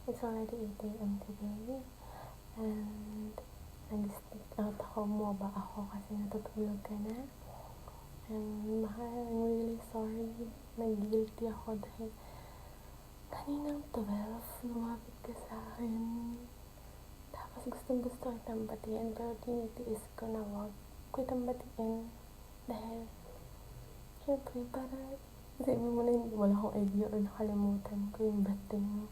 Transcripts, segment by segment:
It's already 8 a.m. today. And nag-stick out ako, bumaba ako kasi natutulog ka na. And mahal, I'm really sorry. Nag-guilty ako dahil kaninang 12, lumapit ka sa akin. Tapos gusto kitang batiin pero tinitiis ko na wag ko kitang batiin. Dahil, syempre, para isipin mo na hindi wala akong idea or nakalimutan ko yung birthday mo.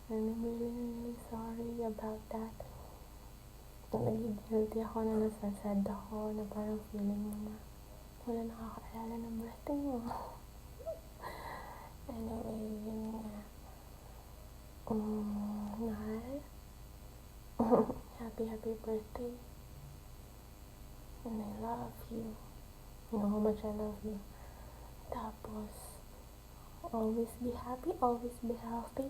And I'm really sorry about that. Nag-guilty ako na nasasad ako na parang feeling mo na wala nakakaalala ng birthday mo. Anyway, yun nga. Mahal. Happy birthday. And I love you. You know how much I love you. Tapos, always be happy, always be healthy.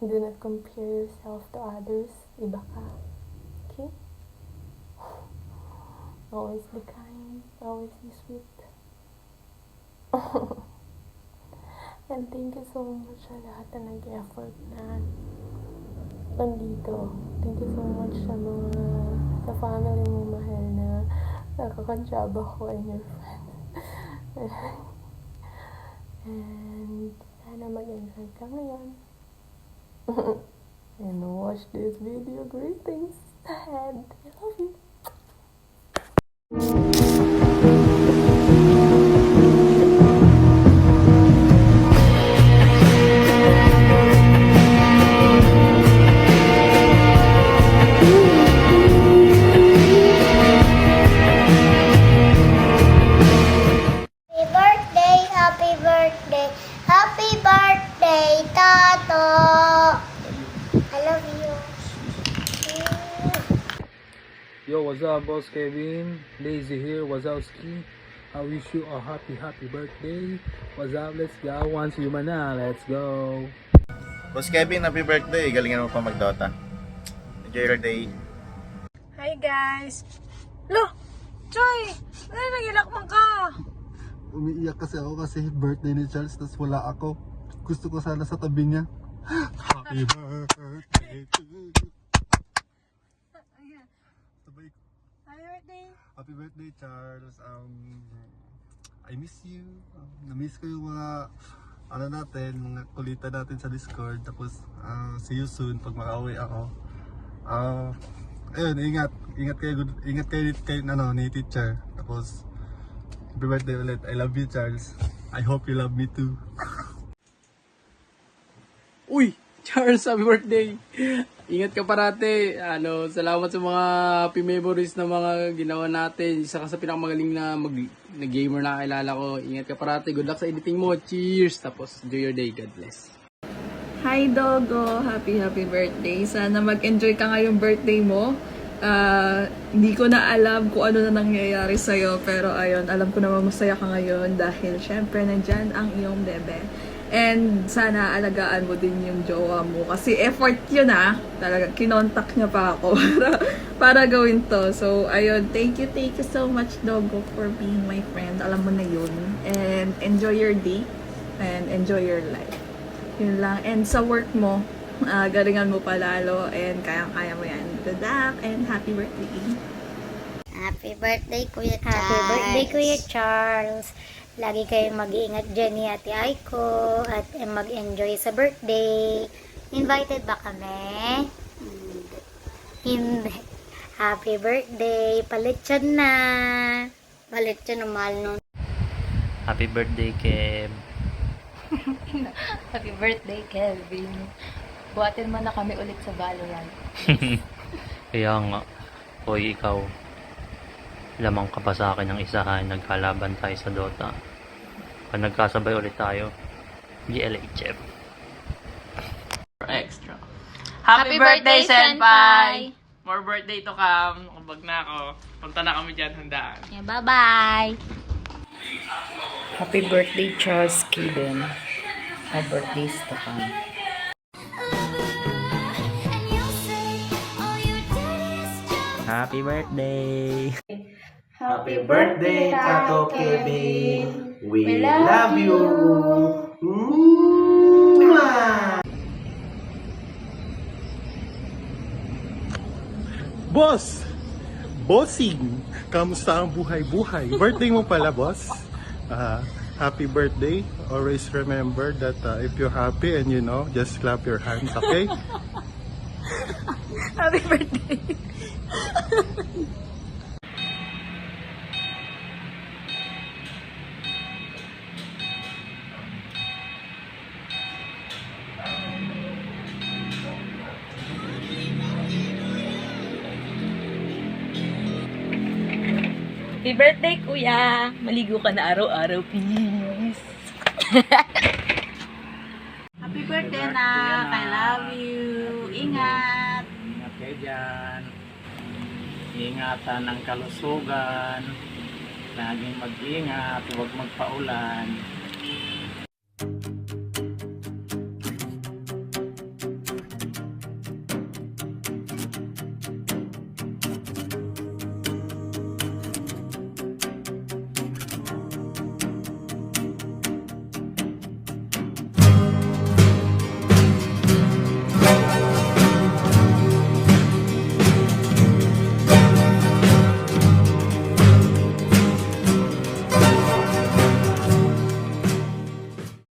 Do not compare yourself to others. Iba ka. Okay? Always be kind. Always be sweet. And thank you so much sa lahat na nag-effort na nandito. Thank you so much sa family mo, mahal, na nakakonsyaba ko and your friends. And sana mag-enjoy ka ngayon. And watch this video. Great things ahead. I love you. Yo, what's up, boss Kevin? Lazy here, Wazowski. I wish you a happy birthday. What's up? Let's go. Once you na, let's go. Boss Kevin, happy birthday. Galingan mo pa mag-Dota. Enjoy your day. Hi guys! Lo! Choy! Ano nag-ilak mo ka? Umiiyak kasi ako kasi birthday ni Charles tapos wala ako. Gusto ko sana sa tabi niya. Happy birthday to you. Sabay ko. Happy birthday! Happy birthday Charles. I miss you. Na-miss ko yung mga mga kulitan natin sa Discord. Tapos see you soon pag makauwi ako. Ayun, ingat kayo ni teacher. Tapos happy birthday ulit. I love you, Charles. I hope you love me too. Uy! Charles, happy birthday! Ingat ka parate. Salamat sa mga happy memories na mga ginawa natin. Isa ka sa pinakamagaling na gamer na kilala ko. Ingat ka parate. Good luck sa editing mo. Cheers! Tapos, enjoy your day. God bless. Hi Dogo! Happy birthday! Sana mag-enjoy ka ngayong birthday mo. Hindi ko na alam kung ano na nangyayari sa'yo, pero ayun, alam ko naman masaya ka ngayon dahil syempre nandyan ang iyong bebe. And sana alagaan mo din yung jowa mo kasi effort yun talaga kinontak niya pa ako para gawin to. So ayun, thank you so much Dogo for being my friend. Alam mo na yun. And enjoy your day and enjoy your life. Yun lang. And sa work mo, galingan mo palalo and kayang-kaya mo yan. Good luck and happy birthday. Happy birthday, Kuya Charles. Happy birthday, Kuya Charles. Lagi kayong mag-iingat dyan ni Ate Aiko at mag-enjoy sa birthday. Invited ba kami? Hindi. Happy birthday. Palitsan na. Palitsan na mahal nun. Happy birthday, Kev. Happy birthday, Kelvin. Buhatin mo na kami ulit sa Valorant. Kaya nga, hoy ikaw, lamang ka pa sa akin ng isahan, nagkalaban tayo sa Dota. Pag nagkasabay ulit tayo, GLHF. Extra. Happy birthday, Senpai! More birthday to come. Nakabag na ako. Punta na kami dyan, handaan. Yeah, bye-bye! Happy birthday, Charles Kiden. My birthday's to come. Happy birthday! Happy birthday, Tato Kevin! We love you! Mwah! Boss! Bossing! Kamusta ang buhay-buhay? Birthday mo pala, boss. Happy birthday. Always remember that if you're happy and you know, just clap your hands, okay? Happy birthday! Happy birthday, kuya! Maligo ka na araw-araw, please! Happy birthday, Nak! I love you! Ingat! Ingat kayo dyan. Ingatan ang kalusugan. Laging mag-ingat, huwag magpaulan.